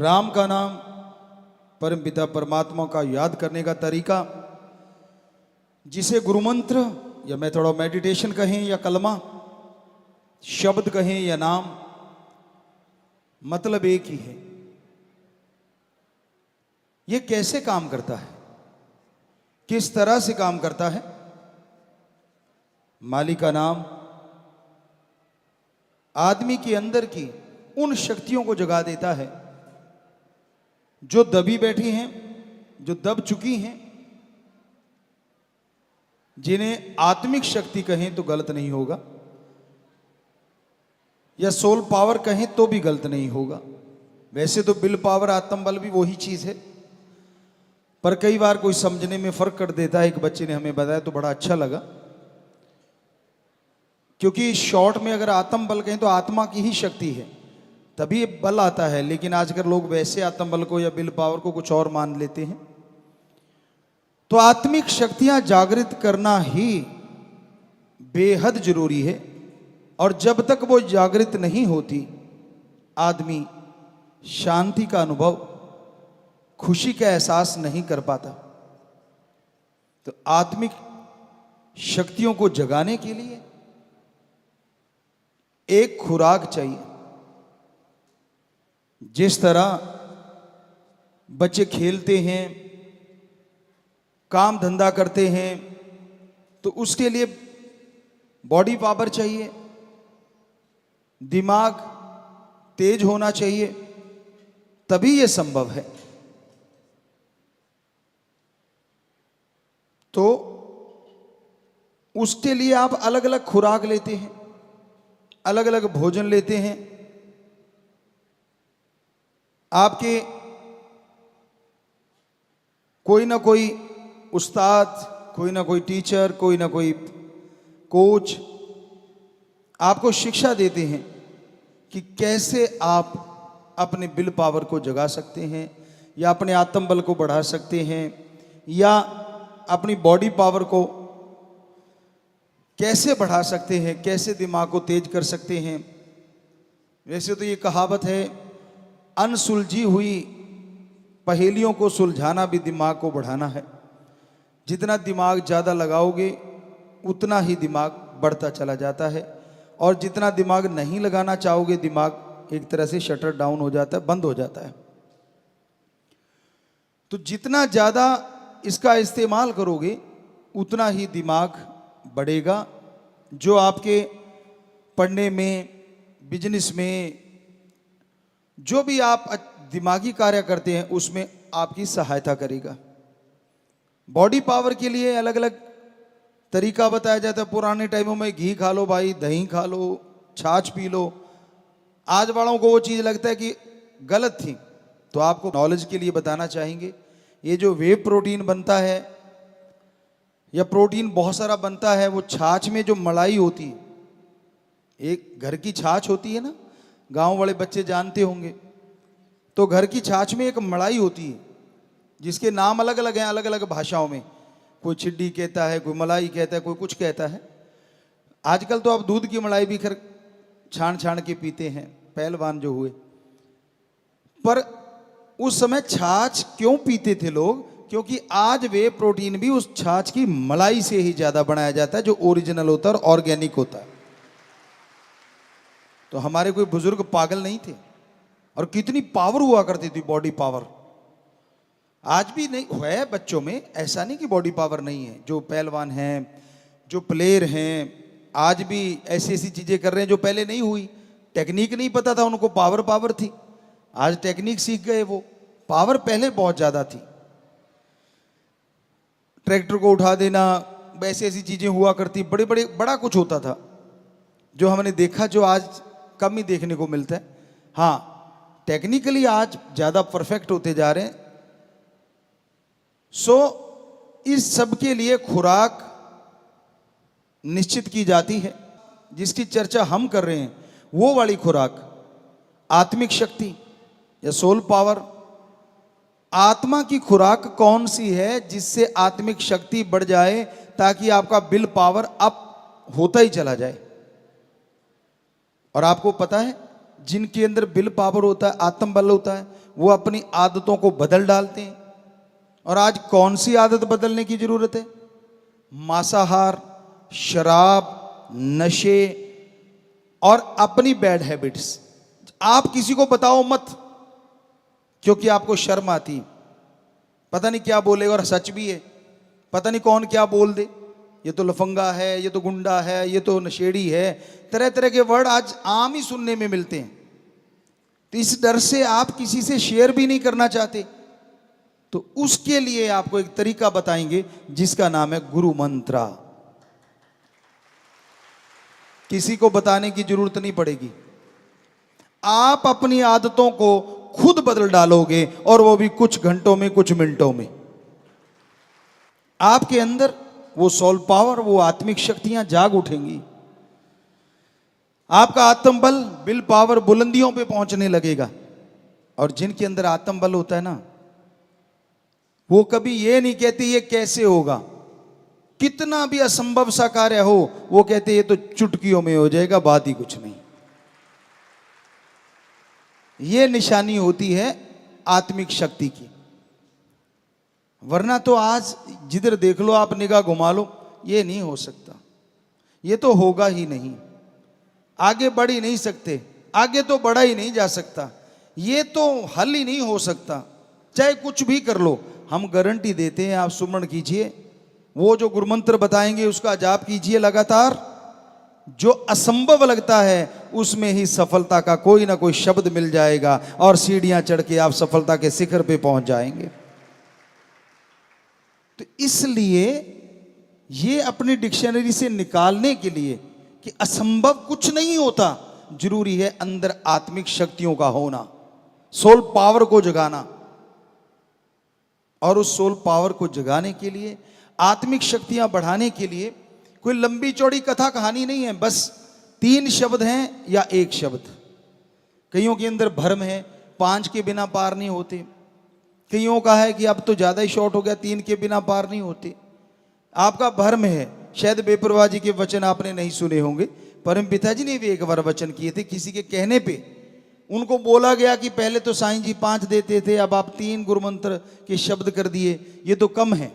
राम का नाम, परमपिता परमात्मा का याद करने का तरीका, जिसे गुरु मंत्र या मेथड ऑफ मेडिटेशन कहें या कलमा, शब्द कहें या नाम, मतलब एक ही है। यह कैसे काम करता है, किस तरह से काम करता है? मालिक का नाम आदमी के अंदर की उन शक्तियों को जगा देता है जो दबी बैठी हैं, जो दब चुकी हैं, जिन्हें आत्मिक शक्ति कहें तो गलत नहीं होगा, या सोल पावर कहें तो भी गलत नहीं होगा। वैसे तो विल पावर, आत्म बल भी वही चीज है, पर कई बार कोई समझने में फर्क कर देता है। एक बच्चे ने हमें बताया तो बड़ा अच्छा लगा, क्योंकि शॉर्ट में अगर आत्म बल कहें तो आत्मा की ही शक्ति है, तभी बल आता है। लेकिन आजकल लोग वैसे आत्म बल को या विल पावर को कुछ और मान लेते हैं। तो आत्मिक शक्तियां जागृत करना ही बेहद जरूरी है, और जब तक वो जागृत नहीं होती, आदमी शांति का अनुभव, खुशी का एहसास नहीं कर पाता। तो आत्मिक शक्तियों को जगाने के लिए एक खुराक चाहिए। जिस तरह बच्चे खेलते हैं, काम धंधा करते हैं, तो उसके लिए बॉडी पावर चाहिए, दिमाग तेज होना चाहिए, तभी यह संभव है। तो उसके लिए आप अलग अलग खुराक लेते हैं, अलग अलग भोजन लेते हैं। आपके कोई ना कोई उस्ताद, कोई ना कोई टीचर, कोई ना कोई कोच आपको शिक्षा देते हैं कि कैसे आप अपने विल पावर को जगा सकते हैं, या अपने आत्म बल को बढ़ा सकते हैं, या अपनी बॉडी पावर को कैसे बढ़ा सकते हैं, कैसे दिमाग को तेज कर सकते हैं। वैसे तो ये कहावत है, अनसुलझी हुई पहेलियों को सुलझाना भी दिमाग को बढ़ाना है। जितना दिमाग ज़्यादा लगाओगे उतना ही दिमाग बढ़ता चला जाता है, और जितना दिमाग नहीं लगाना चाहोगे, दिमाग एक तरह से शटर डाउन हो जाता है, बंद हो जाता है। तो जितना ज़्यादा इसका इस्तेमाल करोगे उतना ही दिमाग बढ़ेगा, जो आपके पढ़ने में, बिजनेस में, जो भी आप दिमागी कार्य करते हैं उसमें आपकी सहायता करेगा। बॉडी पावर के लिए अलग अलग तरीका बताया जाता है। पुराने टाइमों में घी खा लो भाई, दही खा लो, छाछ पी लो। आज वालों को वो चीज़ लगता है कि गलत थी, तो आपको नॉलेज के लिए बताना चाहेंगे, ये जो वे प्रोटीन बनता है या प्रोटीन बहुत सारा बनता है, वो छाछ में जो मलाई होती है, एक घर की छाछ होती है ना, गांव वाले बच्चे जानते होंगे। तो घर की छाछ में एक मलाई होती है, जिसके नाम अलग अलग हैं, अलग अलग भाषाओं में। कोई छिड्डी कहता है, कोई मलाई कहता है, कोई कुछ कहता है। आजकल तो आप दूध की मलाई भी खैर छान छान के पीते हैं, पहलवान जो हुए। पर उस समय छाछ क्यों पीते थे लोग? क्योंकि आज वे प्रोटीन भी उस छाछ की मलाई से ही ज्यादा बनाया जाता है, जो ओरिजिनल होता है और ऑर्गेनिक होता है। तो हमारे कोई बुजुर्ग पागल नहीं थे, और कितनी पावर हुआ करती थी, बॉडी पावर। आज भी नहीं है बच्चों में, ऐसा नहीं कि बॉडी पावर नहीं है। जो पहलवान हैं, जो प्लेयर हैं, आज भी ऐसी ऐसी चीजें कर रहे हैं जो पहले नहीं हुई। टेक्निक नहीं पता था उनको, पावर पावर थी। आज टेक्निक सीख गए, वो पावर पहले बहुत ज्यादा थी। ट्रैक्टर को उठा देना, वैसे ऐसी चीजें हुआ करती, बड़े बड़े बड़ा कुछ होता था जो हमने देखा, जो आज कम ही देखने को मिलता है। हाँ, टेक्निकली आज ज्यादा परफेक्ट होते जा रहे हैं। सो इस सब के लिए खुराक निश्चित की जाती है। जिसकी चर्चा हम कर रहे हैं वो वाली खुराक, आत्मिक शक्ति या सोल पावर। आत्मा की खुराक कौन सी है जिससे आत्मिक शक्ति बढ़ जाए, ताकि आपका विल पावर अप होता ही चला जाए। और आपको पता है, जिनके अंदर विल पावर होता है, आत्म बल होता है, वो अपनी आदतों को बदल डालते हैं। और आज कौन सी आदत बदलने की जरूरत है? मांसाहार, शराब, नशे और अपनी बैड हैबिट्स। आप किसी को बताओ मत, क्योंकि आपको शर्म आती, पता नहीं क्या बोलेगा, और सच भी है, पता नहीं कौन क्या बोल दे, ये तो लफंगा है, ये तो गुंडा है, ये तो नशेड़ी है, तरह तरह के वर्ड आज आम ही सुनने में मिलते हैं। तो इस डर से आप किसी से शेयर भी नहीं करना चाहते। तो उसके लिए आपको एक तरीका बताएंगे जिसका नाम है गुरु मंत्रा। किसी को बताने की जरूरत नहीं पड़ेगी, आप अपनी आदतों को खुद बदल डालोगे, और वो भी कुछ घंटों में, कुछ मिनटों में। आपके अंदर वो सोल पावर, वो आत्मिक शक्तियां जाग उठेंगी। आपका आत्मबल, विल पावर बुलंदियों पे पहुंचने लगेगा। और जिनके अंदर आत्मबल होता है ना, वो कभी ये नहीं कहते ये कैसे होगा। कितना भी असंभव सा कार्य हो, वो कहते ये तो चुटकियों में हो जाएगा, बात ही कुछ नहीं। ये निशानी होती है आत्मिक शक्ति की। वरना तो आज जिधर देख लो आप, निगाह घुमा लो, ये नहीं हो सकता, ये तो होगा ही नहीं, आगे बढ़ ही नहीं सकते, आगे तो बढ़ा ही नहीं जा सकता, ये तो हल ही नहीं हो सकता, चाहे कुछ भी कर लो। हम गारंटी देते हैं, आप सुमरण कीजिए, वो जो गुरुमंत्र बताएंगे उसका जाप कीजिए लगातार। जो असंभव लगता है उसमें ही सफलता का कोई ना कोई शब्द मिल जाएगा, और सीढ़ियां चढ़ के आप सफलता के शिखर पे पहुंच जाएंगे। तो इसलिए ये अपनी डिक्शनरी से निकालने के लिए कि असंभव कुछ नहीं होता, जरूरी है अंदर आत्मिक शक्तियों का होना, सोल पावर को जगाना। और उस सोल पावर को जगाने के लिए, आत्मिक शक्तियां बढ़ाने के लिए कोई लंबी चौड़ी कथा कहानी नहीं है, बस 3 शब्द हैं या 1 शब्द। कईयों के अंदर भ्रम है, 5 के बिना पार नहीं होते। कईयों का है कि अब तो ज़्यादा ही शॉर्ट हो गया, 3 के बिना पार नहीं होते। आपका भ्रम है, शायद बेपरवाह जी के वचन आपने नहीं सुने होंगे। परम पिताजी ने भी एक बार वचन किए थे, किसी के कहने पे उनको बोला गया कि पहले तो साईं जी 5 देते थे, अब आप 3 गुरुमंत्र के शब्द कर दिए, ये तो कम है।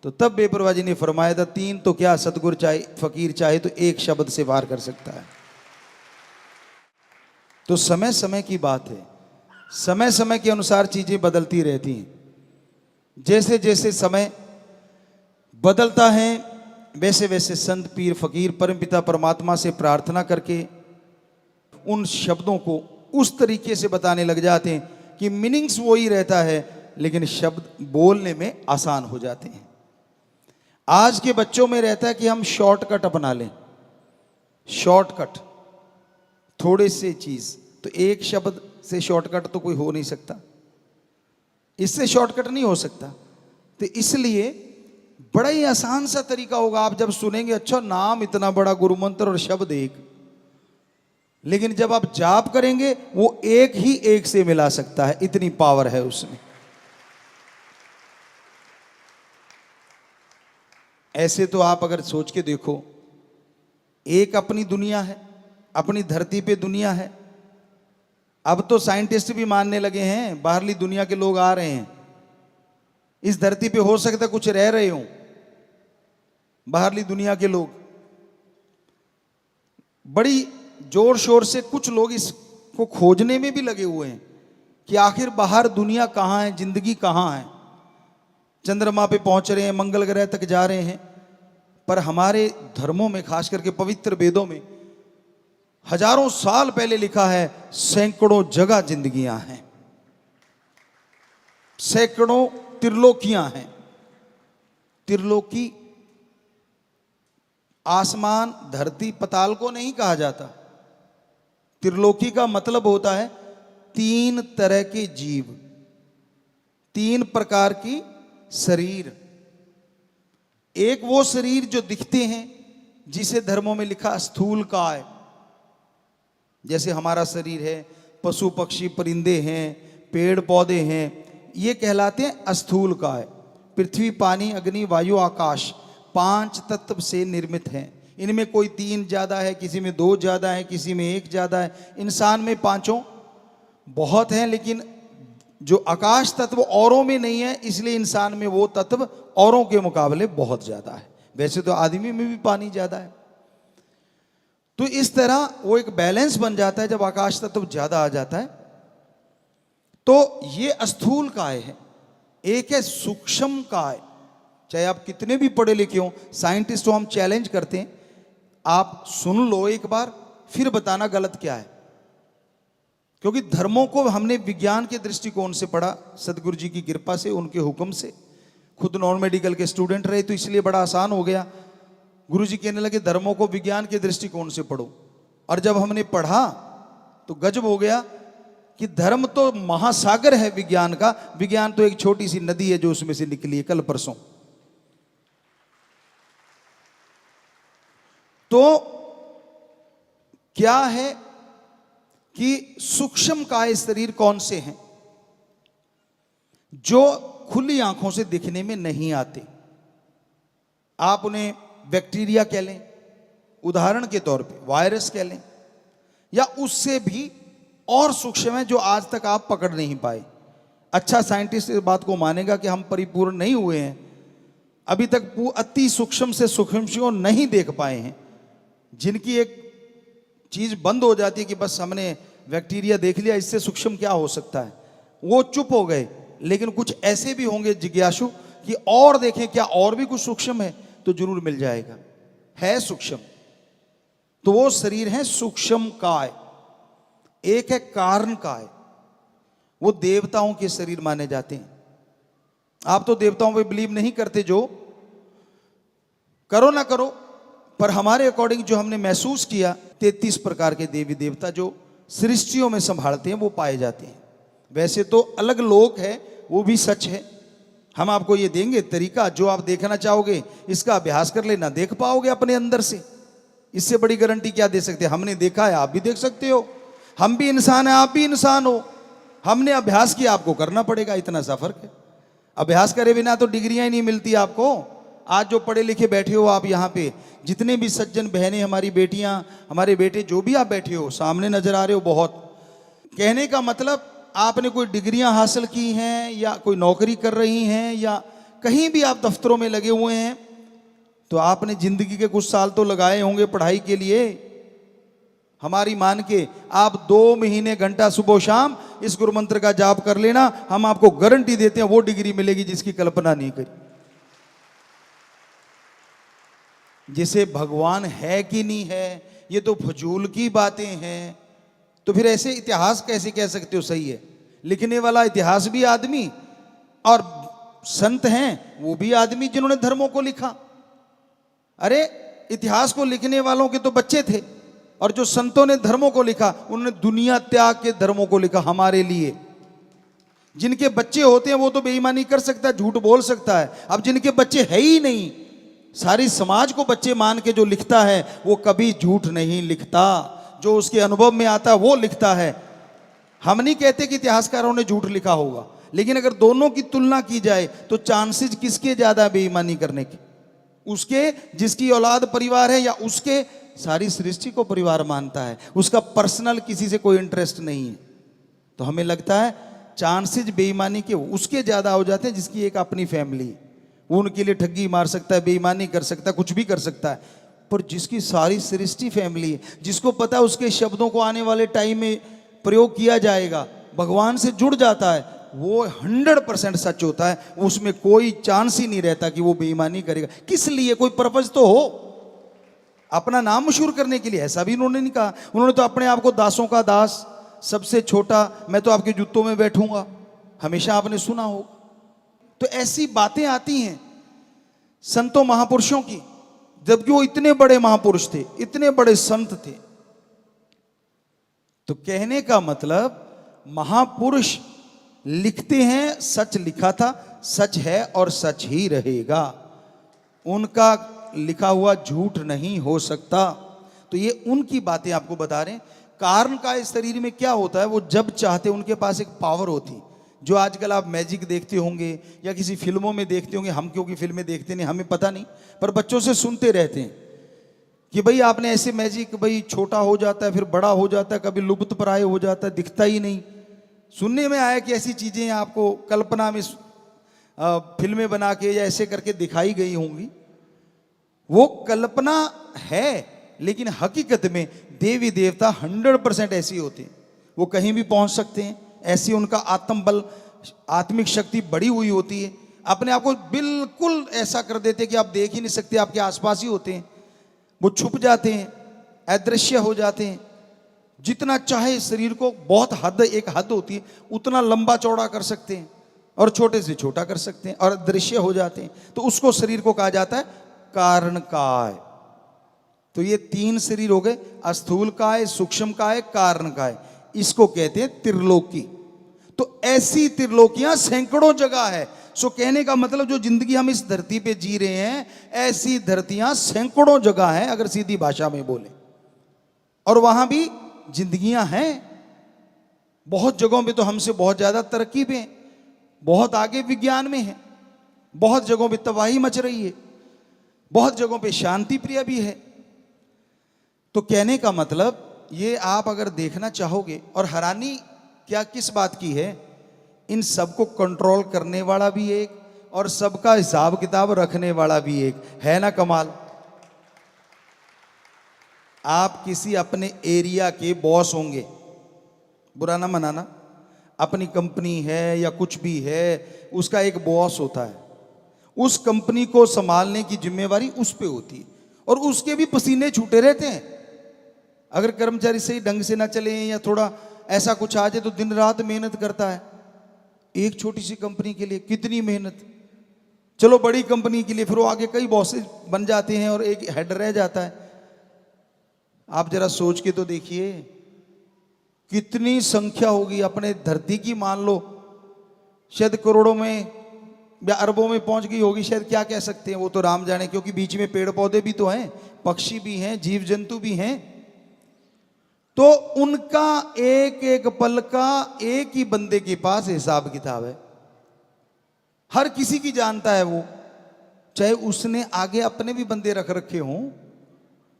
तो तब बेपरवाह जी ने फरमाया था, 3 तो क्या, सतगुरु चाहे, फकीर चाहे तो 1 शब्द से वार कर सकता है। तो समय समय की बात है, समय समय के अनुसार चीजें बदलती रहती हैं। जैसे जैसे समय बदलता है, वैसे वैसे संत, पीर, फकीर परमपिता परमात्मा से प्रार्थना करके उन शब्दों को उस तरीके से बताने लग जाते हैं कि मीनिंग्स वही रहता है, लेकिन शब्द बोलने में आसान हो जाते हैं। आज के बच्चों में रहता है कि हम शॉर्टकट अपना लें, शॉर्टकट, थोड़े से चीज। तो 1 शब्द से शॉर्टकट तो कोई हो नहीं सकता, इससे शॉर्टकट नहीं हो सकता। तो इसलिए बड़ा ही आसान सा तरीका होगा। आप जब सुनेंगे, अच्छा नाम इतना बड़ा, गुरुमंत्र और शब्द 1, लेकिन जब आप जाप करेंगे वो 1 ही 1 से मिला सकता है, इतनी पावर है उसमें। ऐसे तो आप अगर सोच के देखो, एक अपनी दुनिया है, अपनी धरती पे दुनिया है। अब तो साइंटिस्ट भी मानने लगे हैं, बाहरली दुनिया के लोग आ रहे हैं, इस धरती पे हो सकता है कुछ रह रहे हों बाहरली दुनिया के लोग। बड़ी जोर शोर से कुछ लोग इसको खोजने में भी लगे हुए हैं कि आखिर बाहर दुनिया कहाँ है, जिंदगी कहाँ है। चंद्रमा पे पहुंच रहे हैं, मंगल ग्रह तक जा रहे हैं। पर हमारे धर्मों में, खास करके पवित्र वेदों में, हजारों साल पहले लिखा है, सैकड़ों जगह जिंदगियां हैं, सैकड़ों त्रिलोकियां हैं। त्रिलोकी आसमान, धरती, पताल को नहीं कहा जाता। त्रिलोकी का मतलब होता है 3 तरह के जीव, 3 प्रकार की शरीर। एक वो शरीर जो दिखते हैं, जिसे धर्मों में लिखा स्थूल काय, जैसे हमारा शरीर है, पशु पक्षी परिंदे हैं, पेड़ पौधे हैं, ये कहलाते हैं स्थूल काय। पृथ्वी, पानी, अग्नि, वायु, आकाश 5 तत्व से निर्मित हैं। इनमें कोई 3 ज्यादा है, किसी में 2 ज्यादा है, किसी में 1 ज्यादा है। इंसान में 5 बहुत हैं, लेकिन जो आकाश तत्व औरों में नहीं है, इसलिए इंसान में वो तत्व औरों के मुकाबले बहुत ज्यादा है। वैसे तो आदमी में भी पानी ज्यादा है। तो इस तरह वो एक बैलेंस बन जाता है जब आकाश तत्व ज्यादा आ जाता है। तो ये स्थूल काय है, एक है सूक्ष्म काय। चाहे आप कितने भी पढ़े लिखे हो, साइंटिस्ट को हम चैलेंज करते हैं, आप सुन लो एक बार, फिर बताना गलत क्या है। क्योंकि धर्मों को हमने विज्ञान के दृष्टिकोण से पढ़ा, सदगुरु जी की कृपा से, उनके हुक्म से। खुद नॉन मेडिकल के स्टूडेंट रहे तो इसलिए बड़ा आसान हो गया। गुरु जी कहने लगे धर्मों को विज्ञान के दृष्टिकोण से पढ़ो, और जब हमने पढ़ा तो गजब हो गया कि धर्म तो महासागर है विज्ञान का, विज्ञान तो एक छोटी सी नदी है जो उसमें से निकली है कल परसों। तो क्या है कि सूक्ष्म काय शरीर कौन से हैं जो खुली आंखों से दिखने में नहीं आते। आप उन्हें बैक्टीरिया कह लें, उदाहरण के तौर पे वायरस कह लें, या उससे भी और सूक्ष्म है जो आज तक आप पकड़ नहीं पाए। अच्छा साइंटिस्ट इस बात को मानेगा कि हम परिपूर्ण नहीं हुए हैं, अभी तक अति सूक्ष्म से सूक्ष्म को नहीं देख पाए हैं। जिनकी एक चीज बंद हो जाती है कि बस हमने बैक्टीरिया देख लिया, इससे सूक्ष्म क्या हो सकता है, वो चुप हो गए। लेकिन कुछ ऐसे भी होंगे जिज्ञासु कि और देखें क्या और भी कुछ सूक्ष्म है, तो जरूर मिल जाएगा, है सूक्ष्म। तो वो शरीर है सूक्ष्म काय। एक है कारण काय, वो देवताओं के शरीर माने जाते हैं। आप तो देवताओं पे बिलीव नहीं करते, जो करो ना करो, पर हमारे अकॉर्डिंग जो हमने महसूस किया, 33 प्रकार के देवी देवता जो सृष्टियों में संभालते हैं वो पाए जाते हैं। वैसे तो अलग लोक है, वो भी सच है। हम आपको ये देंगे तरीका, जो आप देखना चाहोगे इसका अभ्यास कर लेना, देख पाओगे अपने अंदर से। इससे बड़ी गारंटी क्या दे सकते हैं? हमने देखा है, आप भी देख सकते हो। हम भी इंसान हैं, आप भी इंसान हो। हमने अभ्यास किया, आपको करना पड़ेगा, इतना सा फर्क है। अभ्यास करे बिना तो डिग्रियां ही नहीं मिलती आपको। आज जो पढ़े लिखे बैठे हो आप यहाँ पे, जितने भी सज्जन बहनें, हमारी बेटियां, हमारे बेटे, जो भी आप बैठे हो, सामने नजर आ रहे हो बहुत। कहने का मतलब आपने कोई डिग्रियां हासिल की हैं, या कोई नौकरी कर रही हैं, या कहीं भी आप दफ्तरों में लगे हुए हैं, तो आपने जिंदगी के कुछ साल तो लगाए होंगे पढ़ाई के लिए। हमारी मान के आप 2 महीने घंटा सुबह शाम इस गुरु मंत्र का जाप कर लेना, हम आपको गारंटी देते हैं वो डिग्री मिलेगी जिसकी कल्पना नहीं करी। जिसे भगवान है कि नहीं है, ये तो फजूल की बातें हैं। तो फिर ऐसे इतिहास कैसे कह सकते हो सही है? लिखने वाला इतिहास भी आदमी, और संत हैं वो भी आदमी जिन्होंने धर्मों को लिखा। अरे इतिहास को लिखने वालों के तो बच्चे थे, और जो संतों ने धर्मों को लिखा उन्होंने दुनिया त्याग के धर्मों को लिखा हमारे लिए। जिनके बच्चे होते हैं वो तो बेईमानी कर सकता है, झूठ बोल सकता है। अब जिनके बच्चे है ही नहीं, सारी समाज को बच्चे मान के जो लिखता है वो कभी झूठ नहीं लिखता। जो उसके अनुभव में आता है वो लिखता है। हम नहीं कहते कि इतिहासकारों ने झूठ लिखा होगा, लेकिन अगर दोनों की तुलना की जाए तो चांसेस किसके ज्यादा बेईमानी करने के? उसके जिसकी औलाद परिवार है, या उसके सारी सृष्टि को परिवार मानता है, उसका पर्सनल किसी से कोई इंटरेस्ट नहीं है। तो हमें लगता है चांसेस बेईमानी के उसके ज्यादा हो जाते हैं जिसकी एक अपनी फैमिली है। वो उनके लिए ठगी मार सकता है, बेईमानी कर सकता है, कुछ भी कर सकता है। पर जिसकी सारी सृष्टि फैमिली है, जिसको पता है उसके शब्दों को आने वाले टाइम में प्रयोग किया जाएगा, भगवान से जुड़ जाता है, वो 100% सच होता है। उसमें कोई चांस ही नहीं रहता कि वो बेईमानी करेगा। किस लिए? कोई पर्पज तो हो, अपना नाम मशहूर करने के लिए। ऐसा भी उन्होंने नहीं कहा। उन्होंने तो अपने आप को दासों का दास, सबसे छोटा, मैं तो आपके जूतों में बैठूंगा, हमेशा आपने सुना होगा। तो ऐसी बातें आती हैं संतों महापुरुषों की, जबकि वो इतने बड़े महापुरुष थे, इतने बड़े संत थे। तो कहने का मतलब महापुरुष लिखते हैं, सच लिखा था, सच है और सच ही रहेगा। उनका लिखा हुआ झूठ नहीं हो सकता। तो ये उनकी बातें आपको बता रहे हैं। कारण का इस शरीर में क्या होता है, वो जब चाहते उनके पास एक पावर होती, जो आजकल आप मैजिक देखते होंगे या किसी फिल्मों में देखते होंगे। हम क्योंकि फिल्में देखते नहीं, हमें पता नहीं, पर बच्चों से सुनते रहते हैं कि भाई आपने ऐसे मैजिक, भाई छोटा हो जाता है फिर बड़ा हो जाता है, कभी लुप्त प्राय हो जाता है, दिखता ही नहीं। सुनने में आया कि ऐसी चीजें आपको कल्पना में फिल्में बना के या ऐसे करके दिखाई गई होंगी। वो कल्पना है, लेकिन हकीकत में देवी देवता 100% ऐसी होते हैं। वो कहीं भी पहुंच सकते हैं, ऐसी उनका आत्म बल, आत्मिक शक्ति बढ़ी हुई होती है। अपने आप को बिल्कुल ऐसा कर देते कि आप देख ही नहीं सकते, आपके आसपास ही होते हैं। वो छुप जाते हैं, अदृश्य हो जाते हैं। जितना चाहे शरीर को, बहुत हद, एक हद होती है, उतना लंबा चौड़ा कर सकते हैं और छोटे से छोटा कर सकते हैं और दृश्य हो जाते हैं। तो उसको शरीर को कहा जाता है कारण काय। तो ये 3 शरीर हो गए, स्थूल काय, सूक्ष्म काय, कारण काय। इसको कहते हैं त्रिलोकी। तो ऐसी त्रिलोकियां सैकड़ों जगह है। सो कहने का मतलब जो जिंदगी हम इस धरती पे जी रहे हैं, ऐसी धरतियां सैकड़ों जगह हैं अगर सीधी भाषा में बोले। और वहां भी जिंदगियां हैं। बहुत जगहों पे तो हमसे बहुत ज्यादा तरक्की पे हैं, बहुत आगे विज्ञान में है, बहुत जगहों पे तबाही मच रही है, बहुत जगहों पे शांति प्रिय भी है। तो कहने का मतलब ये आप अगर देखना चाहोगे, और हैरानी क्या किस बात की है, इन सबको कंट्रोल करने वाला भी एक और सबका हिसाब किताब रखने वाला भी एक है ना। कमाल। आप किसी अपने एरिया के बॉस होंगे, बुरा ना मनाना, अपनी कंपनी है या कुछ भी है, उसका एक बॉस होता है। उस कंपनी को संभालने की जिम्मेवारी उस पे होती है और उसके भी पसीने छूटे रहते हैं। अगर कर्मचारी सही ढंग से ना चले या थोड़ा ऐसा कुछ आ जाए तो दिन रात मेहनत करता है। एक छोटी सी कंपनी के लिए कितनी मेहनत। चलो बड़ी कंपनी के लिए फिर वो आगे कई बॉसेस बन जाते हैं और एक हेड रह जाता है। आप जरा सोच के तो देखिए कितनी संख्या होगी अपने धरती की। मान लो शायद करोड़ों में या अरबों में पहुंच गई होगी, शायद, क्या कह सकते हैं, वो तो राम जाने, क्योंकि बीच में पेड़ पौधे भी तो हैं, पक्षी भी हैं, जीव जंतु भी हैं। तो उनका एक एक पल का एक ही बंदे के पास हिसाब किताब है। हर किसी की जानता है वो, चाहे उसने आगे अपने भी बंदे रख रखे हों।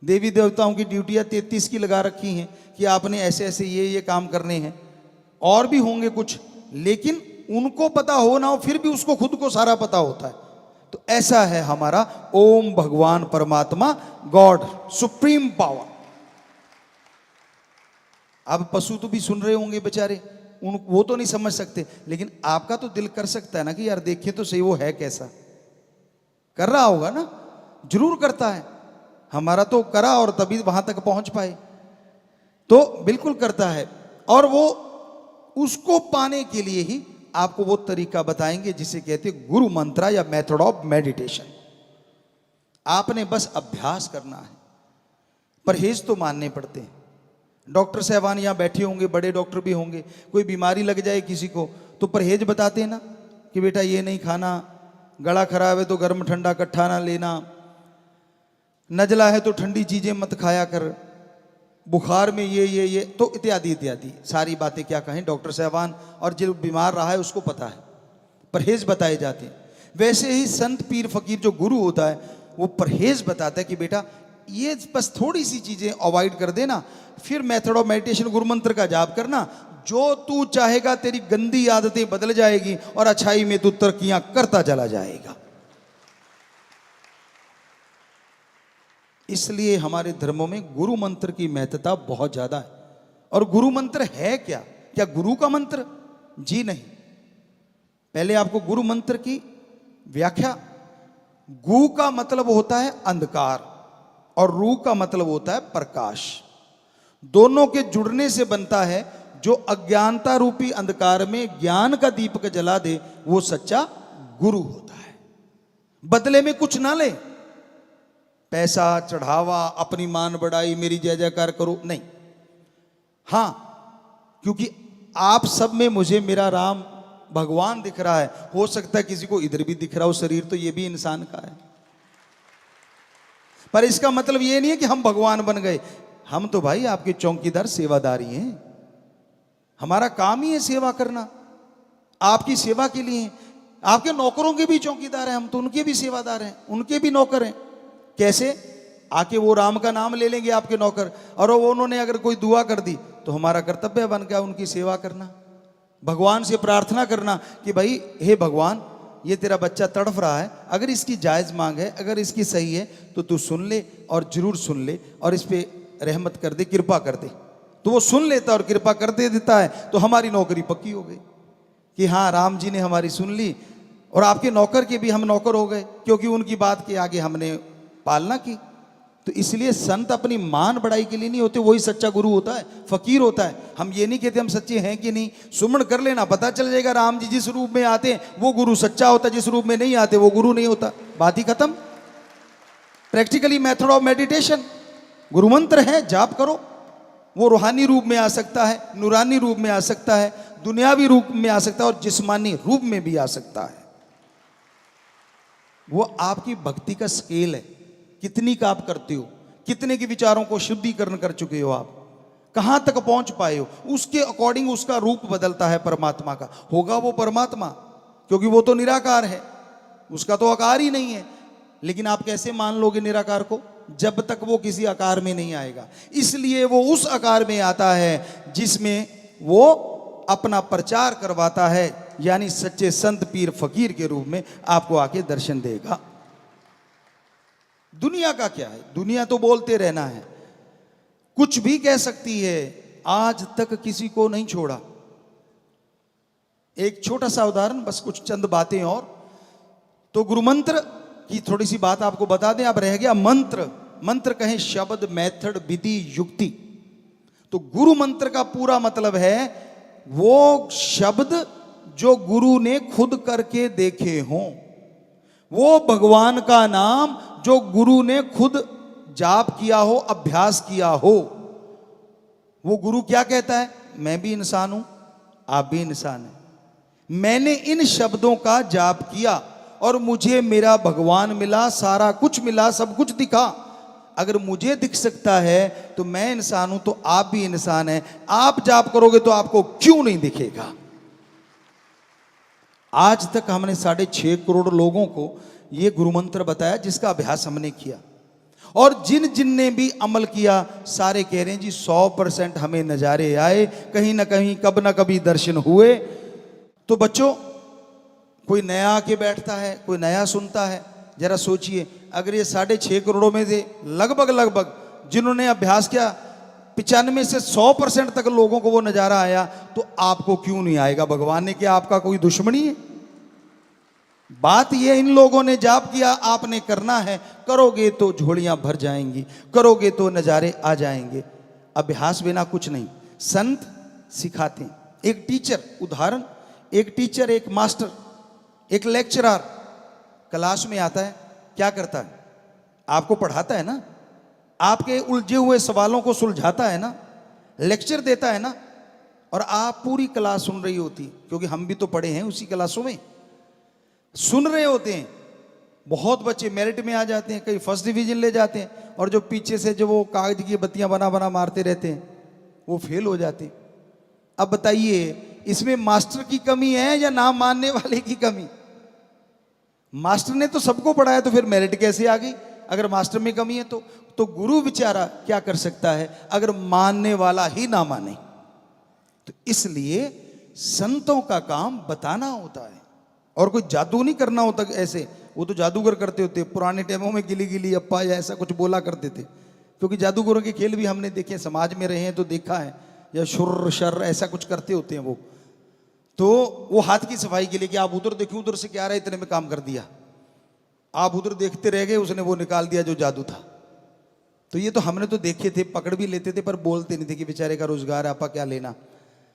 देवी देवताओं की ड्यूटियां 33 की लगा रखी हैं कि आपने ऐसे ऐसे ये काम करने हैं, और भी होंगे कुछ, लेकिन उनको पता हो ना हो फिर भी उसको खुद को सारा पता होता है। तो ऐसा है हमारा ओम भगवान परमात्मा, गॉड, सुप्रीम पावर। अब पशु तो भी सुन रहे होंगे बेचारे, वो तो नहीं समझ सकते, लेकिन आपका तो दिल कर सकता है ना कि यार देखिए तो सही वो है कैसा। कर रहा होगा ना, जरूर करता है। हमारा तो करा और तभी वहां तक पहुंच पाए। तो बिल्कुल करता है, और वो उसको पाने के लिए ही आपको वो तरीका बताएंगे जिसे कहते हैं गुरु मंत्र या मेथड ऑफ मेडिटेशन। आपने बस अभ्यास करना है, परहेज तो मानने पड़ते हैं। डॉक्टर साहबान यहाँ बैठे होंगे, बड़े डॉक्टर भी होंगे, कोई बीमारी लग जाए किसी को तो परहेज बताते हैं ना कि बेटा ये नहीं खाना, गला खराब है तो गर्म ठंडा इकट्ठा ना लेना, नजला है तो ठंडी चीजें मत खाया कर, बुखार में ये तो इत्यादि इत्यादि सारी बातें क्या कहें डॉक्टर साहबान, और जो बीमार रहा है उसको पता है, परहेज बताए जाते हैं। वैसे ही संत पीर फकीर जो गुरु होता है वो परहेज बताता है कि बेटा ये बस थोड़ी सी चीजें अवॉइड कर देना, फिर मेथड ऑफ मेडिटेशन गुरु मंत्र का जाप करना, जो तू चाहेगा तेरी गंदी आदतें बदल जाएगी और अच्छाई में तू तरक्कियां करता चला जाएगा। इसलिए हमारे धर्मों में गुरु मंत्र की महत्ता बहुत ज्यादा है। और गुरु मंत्र है क्या? क्या गुरु का मंत्र? जी नहीं। पहले आपको गुरु मंत्र की व्याख्या। गु का मतलब होता है अंधकार और रू का मतलब होता है प्रकाश। दोनों के जुड़ने से बनता है जो अज्ञानता रूपी अंधकार में ज्ञान का दीपक जला दे, वो सच्चा गुरु होता है। बदले में कुछ ना ले, पैसा, चढ़ावा, अपनी मान बढ़ाई, मेरी जय जयकार करो, नहीं। हां, क्योंकि आप सब में मुझे मेरा राम भगवान दिख रहा है, हो सकता है किसी को इधर भी दिख रहा हो, शरीर तो ये भी इंसान का है, पर इसका मतलब ये नहीं है कि हम भगवान बन गए। हम तो भाई आपके चौकीदार सेवादारी हैं, हमारा काम ही है सेवा करना, आपकी सेवा के लिए हैं। आपके नौकरों के भी चौकीदार हैं, हम तो उनके भी सेवादार हैं, उनके भी नौकर हैं। कैसे? आके वो राम का नाम ले लेंगे आपके नौकर, और वो उन्होंने अगर कोई दुआ कर दी तो हमारा कर्तव्य बन गया उनकी सेवा करना। भगवान से प्रार्थना करना कि भाई हे भगवान, ये तेरा बच्चा तड़फ रहा है, अगर इसकी जायज़ मांग है, अगर इसकी सही है तो तू सुन ले और जरूर सुन ले और इस पे रहमत कर दे, कृपा कर दे। तो वो सुन लेता और कृपा कर दे देता है, तो हमारी नौकरी पक्की हो गई कि हाँ, राम जी ने हमारी सुन ली और आपके नौकर के भी हम नौकर हो गए, क्योंकि उनकी बात के आगे हमने पालना की। तो इसलिए संत अपनी मान बढ़ाई के लिए नहीं होते, वही सच्चा गुरु होता है, फकीर होता है। हम ये नहीं कहते हम सच्चे हैं कि नहीं, सुमन कर लेना, पता चल जाएगा। राम जी जिस रूप में आते हैं वो गुरु सच्चा होता है, जिस रूप में नहीं आते वो गुरु नहीं होता, बात ही खत्म। प्रैक्टिकली मेथड ऑफ मेडिटेशन, गुरु मंत्र है, जाप करो। वो रूहानी रूप में आ सकता है, नूरानी रूप में आ सकता है, दुनियावी रूप में आ सकता है और जिस्मानी रूप में भी आ सकता है। वो आपकी भक्ति का स्केल है, कितनी का आप करते हो, कितने के विचारों को शुद्धिकरण कर चुके हो, आप कहां तक पहुंच पाए हो, उसके अकॉर्डिंग उसका रूप बदलता है परमात्मा का। होगा वो परमात्मा, क्योंकि वो तो निराकार है, उसका तो आकार ही नहीं है। लेकिन आप कैसे मान लोगे निराकार को, जब तक वो किसी आकार में नहीं आएगा। इसलिए वो उस आकार में आता है जिसमें वो अपना प्रचार करवाता है, यानी सच्चे संत पीर फकीर के रूप में आपको आके दर्शन देगा। दुनिया का क्या है, दुनिया तो बोलते रहना है, कुछ भी कह सकती है, आज तक किसी को नहीं छोड़ा। एक छोटा सा उदाहरण, बस कुछ चंद बातें और, तो गुरु मंत्र की थोड़ी सी बात आपको बता दें। अब रह गया मंत्र, मंत्र कहें शब्द, मेथड, विधि, युक्ति। तो गुरु मंत्र का पूरा मतलब है वो शब्द जो गुरु ने खुद करके देखे हों, वो भगवान का नाम जो गुरु ने खुद जाप किया हो, अभ्यास किया हो। वो गुरु क्या कहता है, मैं भी इंसान हूं, आप भी इंसान हैं, मैंने इन शब्दों का जाप किया और मुझे मेरा भगवान मिला, सारा कुछ मिला, सब कुछ दिखा। अगर मुझे दिख सकता है तो मैं इंसान हूं, तो आप भी इंसान हैं। आप जाप करोगे तो आपको क्यों नहीं दिखेगा। आज तक हमने 6.5 करोड़ लोगों को ये गुरु मंत्र बताया, जिसका अभ्यास हमने किया, और जिन जिन ने भी अमल किया सारे कह रहे हैं जी 100% हमें नजारे आए, कहीं ना कहीं कब ना कभी दर्शन हुए। तो बच्चों, कोई नया आके बैठता है, कोई नया सुनता है, जरा सोचिए, अगर ये 6.5 करोड़ में से लगभग जिन्होंने अभ्यास किया 95 से 100% तक लोगों को वो नजारा आया, तो आपको क्यों नहीं आएगा। भगवान ने क्या आपका कोई दुश्मनी है। बात ये, इन लोगों ने जाप किया, आपने करना है, करोगे तो झोलियां भर जाएंगी, करोगे तो नजारे आ जाएंगे। अभ्यास बिना कुछ नहीं। संत सिखाते हैं, एक टीचर, उदाहरण, एक टीचर, एक मास्टर, एक लेक्चरर क्लास में आता है, क्या करता है, आपको पढ़ाता है ना, आपके उलझे हुए सवालों को सुलझाता है ना, लेक्चर देता है ना, और आप पूरी क्लास सुन रही होती, क्योंकि हम भी तो पढ़े हैं उसी क्लासों में, सुन रहे होते हैं। बहुत बच्चे मेरिट में आ जाते हैं, कई फर्स्ट डिवीजन ले जाते हैं, और जो पीछे से जो वो कागज की बत्तियां बना बना मारते रहते हैं वो फेल हो जाते हैं। अब बताइए, इसमें मास्टर की कमी है या नाम मानने वाले की कमी। मास्टर ने तो सबको पढ़ाया, तो फिर मेरिट कैसे आ गई अगर मास्टर में कमी है। तो गुरु बेचारा क्या कर सकता है अगर मानने वाला ही ना माने। तो इसलिए संतों का काम बताना होता है, और कोई जादू नहीं करना होता। ऐसे वो तो जादूगर करते होते, पुराने टाइमों में गिली गिली अप्पा या ऐसा कुछ बोला करते थे, क्योंकि जादूगरों के खेल भी हमने देखे, समाज में रहे हैं तो देखा है, या शुर शर ऐसा कुछ करते होते हैं वो। तो वो हाथ की सफाई के लिए कि आप उधर देखिए, उधर से क्या आ रहा है, इतने में काम कर दिया, आप उधर देखते रह गए, उसने वो निकाल दिया जो जादू था। तो ये तो हमने तो देखे थे, पकड़ भी लेते थे, पर बोलते नहीं थे कि बेचारे का रोजगार है, आपा क्या लेना,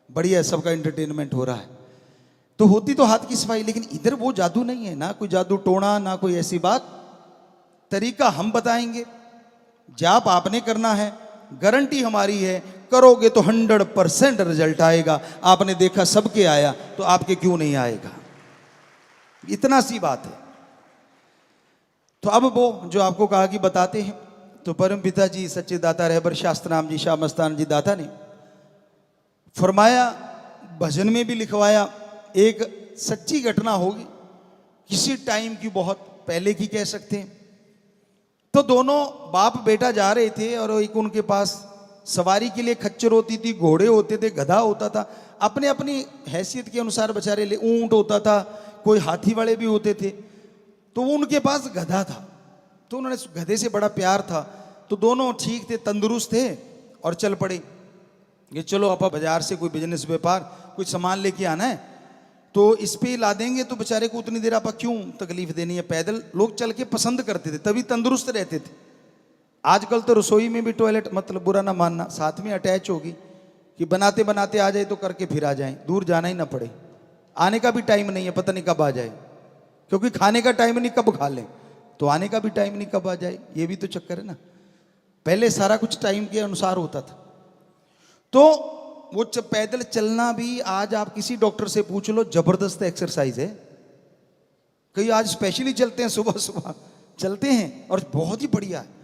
बढ़िया है, सबका एंटरटेनमेंट हो रहा है। तो होती तो हाथ की सफाई, लेकिन इधर वो जादू नहीं है, ना कोई जादू टोना, ना कोई ऐसी बात। तरीका हम बताएंगे, जाप आपने करना है, गारंटी हमारी है, करोगे तो 100% रिजल्ट आएगा। आपने देखा सबके आया, तो आपके क्यों नहीं आएगा, इतना सी बात है। तो अब वो जो आपको कहा कि बताते हैं, तो परम पिता जी सच्चे दाता रहबर शास्त्रनाम जी शाह मस्तान जी दाता ने फरमाया, भजन में भी लिखवाया, एक सच्ची घटना होगी, किसी टाइम की, बहुत पहले की कह सकते हैं। तो दोनों बाप बेटा जा रहे थे, और एक उनके पास सवारी के लिए खच्चर होती थी, घोड़े होते थे, गधा होता था। अपने अपनी हैसियत के अनुसार बेचारे ले, ऊंट होता था, कोई हाथी वाले भी होते थे, तो वो उनके पास गधा था, तो उन्होंने गधे से बड़ा प्यार था, तो दोनों ठीक थे, तंदुरुस्त थे और चल पड़े। ये चलो आपा बाजार से कोई बिजनेस व्यापार कुछ सामान लेके आना है, तो इस पे ला देंगे, तो बेचारे को उतनी देर आपा क्यों तकलीफ देनी है। पैदल लोग चल के पसंद करते थे, तभी तंदुरुस्त रहते थे। आजकल तो रसोई में भी टॉयलेट, मतलब बुरा ना मानना, साथ में अटैच होगी कि बनाते बनाते आ जाए तो करके फिर आ जाए, दूर जाना ही ना पड़े। आने का भी टाइम नहीं है, पता नहीं कब आ जाए, क्योंकि खाने का टाइम नहीं कब खा लें, तो आने का भी टाइम नहीं कब आ जाए, ये भी तो चक्कर है ना। पहले सारा कुछ टाइम के अनुसार होता था। तो वो पैदल चलना भी, आज आप किसी डॉक्टर से पूछ लो, जबरदस्त एक्सरसाइज है। कई आज स्पेशली चलते हैं, सुबह सुबह चलते हैं और बहुत ही बढ़िया है।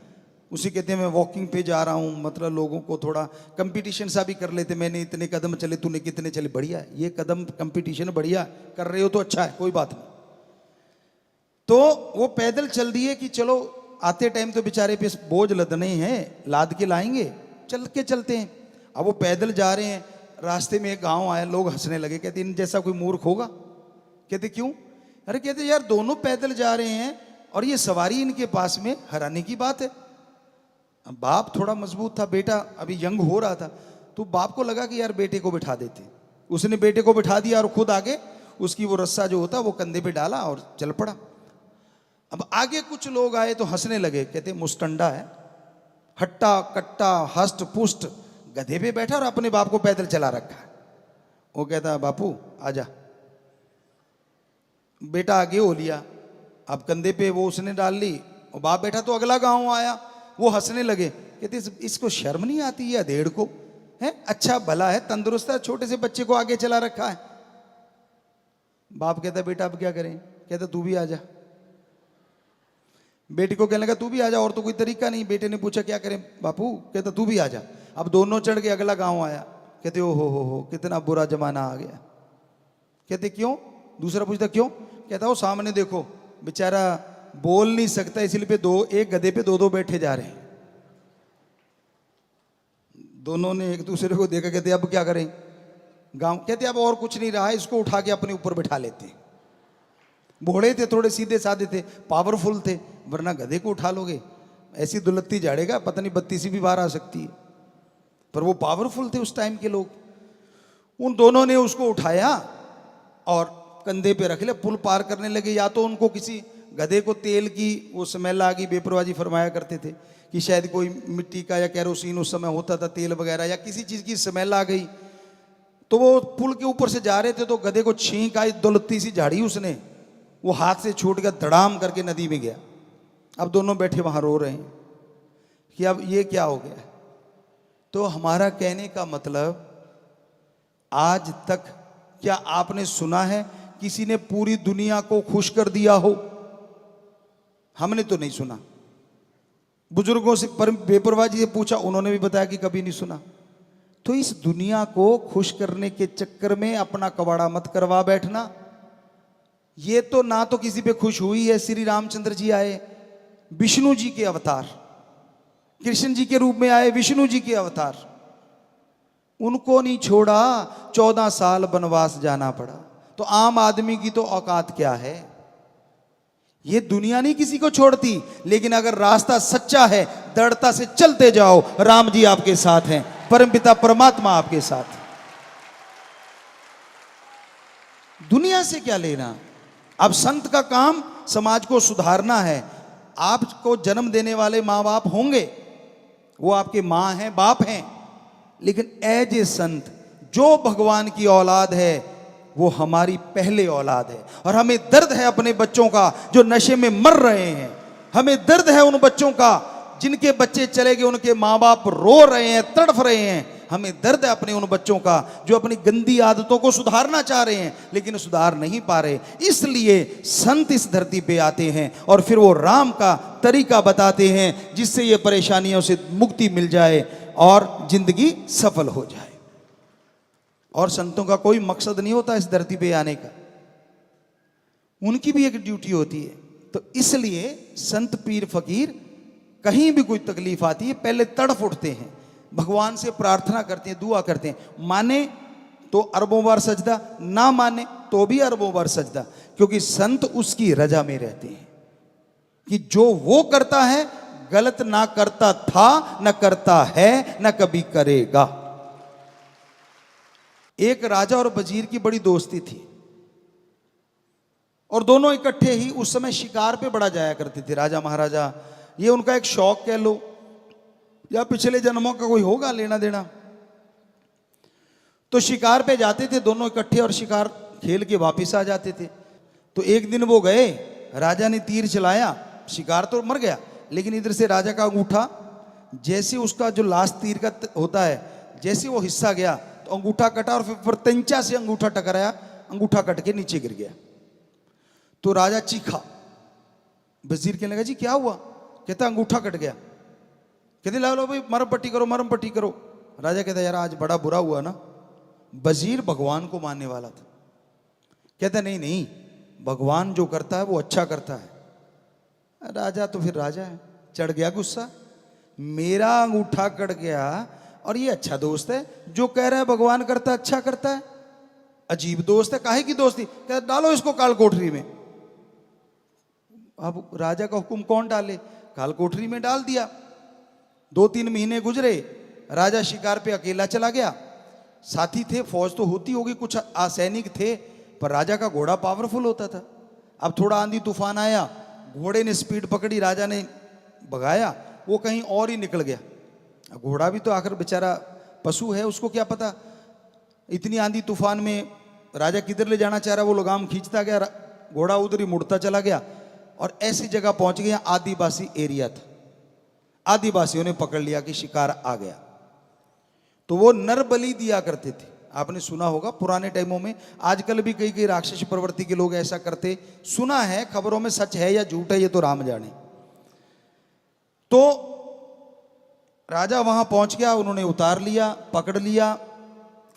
उसे कहते हैं मैं वॉकिंग पे जा रहा हूँ, मतलब लोगों को थोड़ा कंपटीशन सा भी कर लेते, मैंने इतने कदम चले, तूने कितने चले, बढ़िया है ये कदम कंपटीशन, बढ़िया कर रहे हो तो अच्छा है, कोई बात नहीं। तो वो पैदल चल दिए कि चलो आते टाइम तो बेचारे पे बोझ लदने हैं, लाद के लाएंगे, चल के चलते हैं। अब वो पैदल जा रहे हैं, रास्ते में एक गांव आया, लोग हंसने लगे, कहते इन जैसा कोई मूर्ख होगा। कहते क्यों? अरे कहते यार दोनों पैदल जा रहे हैं और ये सवारी इनके पास में, हैरानी की बात है। बाप थोड़ा मजबूत था, बेटा अभी यंग हो रहा था, तो बाप को लगा कि यार बेटे को बिठा देते। उसने बेटे को बिठा दिया और खुद आगे उसकी वो रस्सा जो होता वो कंधे पे डाला और चल पड़ा। अब आगे कुछ लोग आए तो हंसने लगे, कहते मुस्टंडा है, हट्टा कट्टा हष्ट पुष्ट गधे पे बैठा और अपने बाप को पैदल चला रखा है। वो कहता बापू आजा। बेटा आगे हो लिया, अब कंधे पे वो उसने डाल ली और बाप बैठा। तो अगला गांव आया, वो हंसने लगे, कहते इसको शर्म नहीं आती है अधेड़ को, है अच्छा भला है, तंदुरुस्त है, छोटे से बच्चे को आगे चला रखा है। बाप कहता बेटा अब क्या करें? कहता तू भी आजा। बेटी को कहने लगा तू भी आजा, और तो कोई तरीका नहीं। बेटे ने पूछा क्या करें बापू? कहता तू भी आजा। अब दोनों चढ़ के अगला गांव आया, कहते ओ हो कितना बुरा जमाना आ गया। कहते क्यों? दूसरा पूछता क्यों? कहता वो सामने देखो, बेचारा बोल नहीं सकता, इसलिए पे एक गधे पे दो बैठे जा रहे हैं। दोनों ने एक दूसरे को देखा, कहते अब क्या करें? गांव कहते अब और कुछ नहीं रहा, इसको उठा के अपने ऊपर बिठा लेते। भोड़े थे, थोड़े सीधे साधे थे, पावरफुल थे, वरना गधे को उठा लोगे ऐसी दुलत्ती झाड़ेगा, पता नहीं 32 भी बाहर आ सकती है। पर वो पावरफुल थे उस टाइम के लोग। उन दोनों ने उसको उठाया और कंधे पे रख लिया, पुल पार करने लगे। या तो उनको किसी गधे को तेल की वो स्मेल आ गई, बेपरवाही फरमाया करते थे कि शायद कोई मिट्टी का या कैरोसिन उस समय होता था, तेल वगैरह, या किसी चीज़ की स्मेल आ गई। तो वो पुल के ऊपर से जा रहे थे तो गधे को छींक आई, दुलत्ती सी झाड़ी उसने, वो हाथ से छूट गया, धड़ाम करके नदी में गया। अब दोनों बैठे वहां रो रहे हैं कि अब ये क्या हो गया। तो हमारा कहने का मतलब, आज तक क्या आपने सुना है किसी ने पूरी दुनिया को खुश कर दिया हो? हमने तो नहीं सुना। बुजुर्गों से बेपरवाही से पूछा, उन्होंने भी बताया कि कभी नहीं सुना। तो इस दुनिया को खुश करने के चक्कर में अपना कबाड़ा मत करवा बैठना। ये तो ना तो किसी पे खुश हुई है। श्री रामचंद्र जी आए, विष्णु जी के अवतार, कृष्ण जी के रूप में आए, विष्णु जी के अवतार, उनको नहीं छोड़ा, 14 साल वनवास जाना पड़ा। तो आम आदमी की तो औकात क्या है? ये दुनिया नहीं किसी को छोड़ती, लेकिन अगर रास्ता सच्चा है, दृढ़ता से चलते जाओ, राम जी आपके साथ हैं, परमपिता परमात्मा आपके साथ। दुनिया से क्या लेना? अब संत का काम समाज को सुधारना है। आपको जन्म देने वाले माँ बाप होंगे, वो आपके माँ हैं, बाप हैं, लेकिन एज ए संत जो भगवान की औलाद है वो हमारी पहले औलाद है। और हमें दर्द है अपने बच्चों का जो नशे में मर रहे हैं। हमें दर्द है उन बच्चों का जिनके बच्चे चले गए, उनके माँ बाप रो रहे हैं, तड़फ रहे हैं। हमें दर्द है अपने उन बच्चों का जो अपनी गंदी आदतों को सुधारना चाह रहे हैं लेकिन सुधार नहीं पा रहे। इसलिए संत इस धरती पे आते हैं और फिर वो राम का तरीका बताते हैं जिससे ये परेशानियों से मुक्ति मिल जाए और जिंदगी सफल हो जाए। और संतों का कोई मकसद नहीं होता इस धरती पे आने का, उनकी भी एक ड्यूटी होती है। तो इसलिए संत पीर फकीर कहीं भी कोई तकलीफ आती है पहले तड़फ उठते हैं, भगवान से प्रार्थना करते हैं, दुआ करते हैं। माने तो अरबों बार सजदा, ना माने तो भी अरबों बार सजदा, क्योंकि संत उसकी रजा में रहते हैं कि जो वो करता है गलत ना करता था, न करता है, न कभी करेगा। एक राजा और वजीर की बड़ी दोस्ती थी और दोनों इकट्ठे ही उस समय शिकार पे बड़ा जाया करते थे। राजा महाराजा, ये उनका एक शौक कह लो या पिछले जन्मों का कोई होगा लेना देना। तो शिकार पे जाते थे दोनों इकट्ठे और शिकार खेल के वापस आ जाते थे। तो एक दिन वो गए, राजा ने तीर चलाया, शिकार तो मर गया, लेकिन इधर से राजा का अंगूठा, जैसे उसका जो लास्ट तीर का होता है, जैसे वो हिस्सा गया तो अंगूठा कटा और फिर तंचा से अंगूठा टकराया, अंगूठा कट के नीचे गिर गया। तो राजा चीखा, वजीर कहने लगा जी क्या हुआ? कहता अंगूठा कट गया। कहते लो भाई मरम पट्टी करो, मरम पट्टी करो। राजा कहता यार आज बड़ा बुरा हुआ ना, वजीर भगवान को मानने वाला था। कहता नहीं नहीं, भगवान जो करता है वो अच्छा करता है। राजा तो फिर राजा है, चढ़ गया गुस्सा, मेरा अंगूठा कट गया और ये अच्छा दोस्त है जो कह रहा है भगवान करता अच्छा करता है। अजीब दोस्त है, काहे की दोस्ती? कहता डालो इसको काल कोठरी में। अब राजा का हुक्म कौन डाले? काल कोठरी में डाल दिया। 2-3 महीने गुजरे, राजा शिकार पे अकेला चला गया। साथी थे, फौज तो होती होगी, कुछ असैनिक थे, पर राजा का घोड़ा पावरफुल होता था। अब थोड़ा आंधी तूफान आया, घोड़े ने स्पीड पकड़ी, राजा ने भगाया, वो कहीं और ही निकल गया। घोड़ा भी तो आखिर बेचारा पशु है, उसको क्या पता इतनी आंधी तूफान में राजा किधर ले जाना चाह रहा, वो लगाम खींचता गया, घोड़ा उधर ही मुड़ता चला गया और ऐसी जगह पहुंच गया, आदिवासी एरिया था। आदिवासियों ने पकड़ लिया कि शिकार आ गया। तो वो नर बलि दिया करते थे, आपने सुना होगा पुराने टाइमों में। आजकल भी कई कई राक्षस प्रवृत्ति के लोग ऐसा करते, सुना है, खबरों में सच है या झूठ है ये तो राम जाने। तो राजा वहां पहुंच गया, उन्होंने उतार लिया, पकड़ लिया,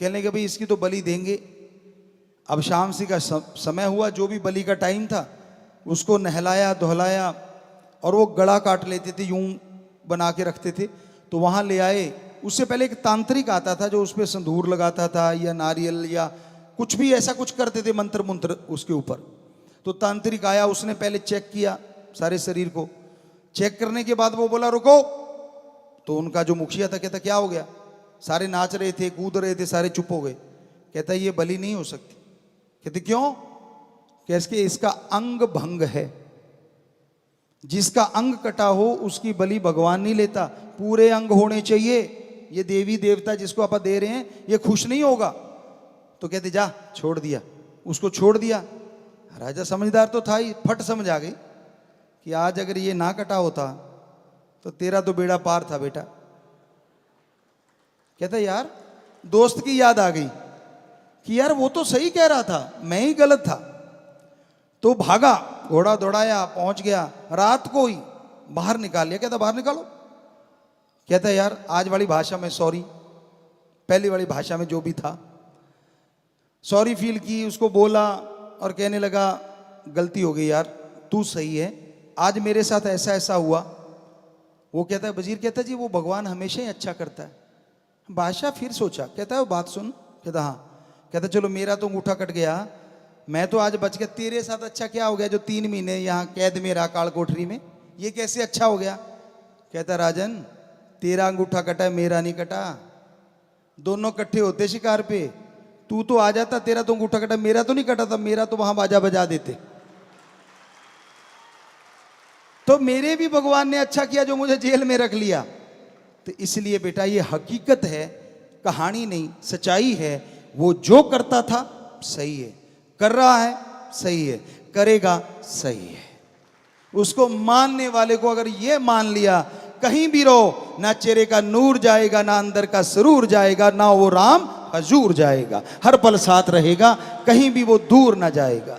कहने लगे भाई इसकी तो बलि देंगे। अब शाम सी का समय हुआ, जो भी बलि का टाइम था, उसको नहलाया धुलाया और वो गला काट लेते थे, यूं बना के रखते थे। तो वहां ले आए, उससे पहले एक तांत्रिक आता था जो उस पर संदूर लगाता था या नारियल या कुछ भी ऐसा कुछ करते थे, मंत्र मंत्र उसके ऊपर। तो तांत्रिक आया, उसने पहले चेक किया सारे शरीर को। चेक करने के बाद वो बोला रुको। तो उनका जो मुखिया था कहता क्या हो गया? सारे नाच रहे थे, कूद रहे थे, सारे चुप हो गए। कहता ये बलि नहीं हो सकती। कहते क्यों? कैसे? इसका अंग भंग है, जिसका अंग कटा हो उसकी बलि भगवान नहीं लेता, पूरे अंग होने चाहिए। ये देवी देवता जिसको आप दे रहे हैं ये खुश नहीं होगा। तो कहते जा, छोड़ दिया, उसको छोड़ दिया। राजा समझदार तो था ही, फट समझ आ गई कि आज अगर ये ना कटा होता तो तेरा तो बेड़ा पार था बेटा। कहता यार दोस्त की याद आ गई कि यार वो तो सही कह रहा था, मैं ही गलत था। तो भागा, घोड़ा दौड़ाया, पहुंच गया, रात को ही बाहर निकाल लिया। कहता बाहर निकालो। कहता यार आज वाली भाषा में सॉरी, पहली वाली भाषा में जो भी था सॉरी फील की, उसको बोला और कहने लगा गलती हो गई यार, तू सही है, आज मेरे साथ ऐसा ऐसा हुआ। वो कहता है, वजीर कहता जी वो भगवान हमेशा ही अच्छा करता है। बादशाह फिर सोचा, कहता है वो बात सुन। कहता हाँ। कहता चलो मेरा तो अंगूठा कट गया, मैं तो आज बच गया, तेरे साथ अच्छा क्या हो गया जो 3 महीने यहाँ कैद में रहा काल कोठरी में, ये कैसे अच्छा हो गया? कहता राजन तेरा अंगूठा कटा है, मेरा नहीं कटा, दोनों इकट्ठे होते शिकार पे, तू तो आ जाता, तेरा तो अंगूठा कटा, मेरा तो नहीं कटा था, मेरा तो वहां बाजा बजा देते। तो मेरे भी भगवान ने अच्छा किया जो मुझे जेल में रख लिया। तो इसलिए बेटा ये हकीकत है, कहानी नहीं, सच्चाई है। वो जो करता था सही है, कर रहा है सही है, करेगा सही है। उसको मानने वाले को अगर ये मान लिया, कहीं भी रहो, ना चेहरे का नूर जाएगा, ना अंदर का सरूर जाएगा, ना वो राम हजूर जाएगा, हर पल साथ रहेगा, कहीं भी वो दूर ना जाएगा।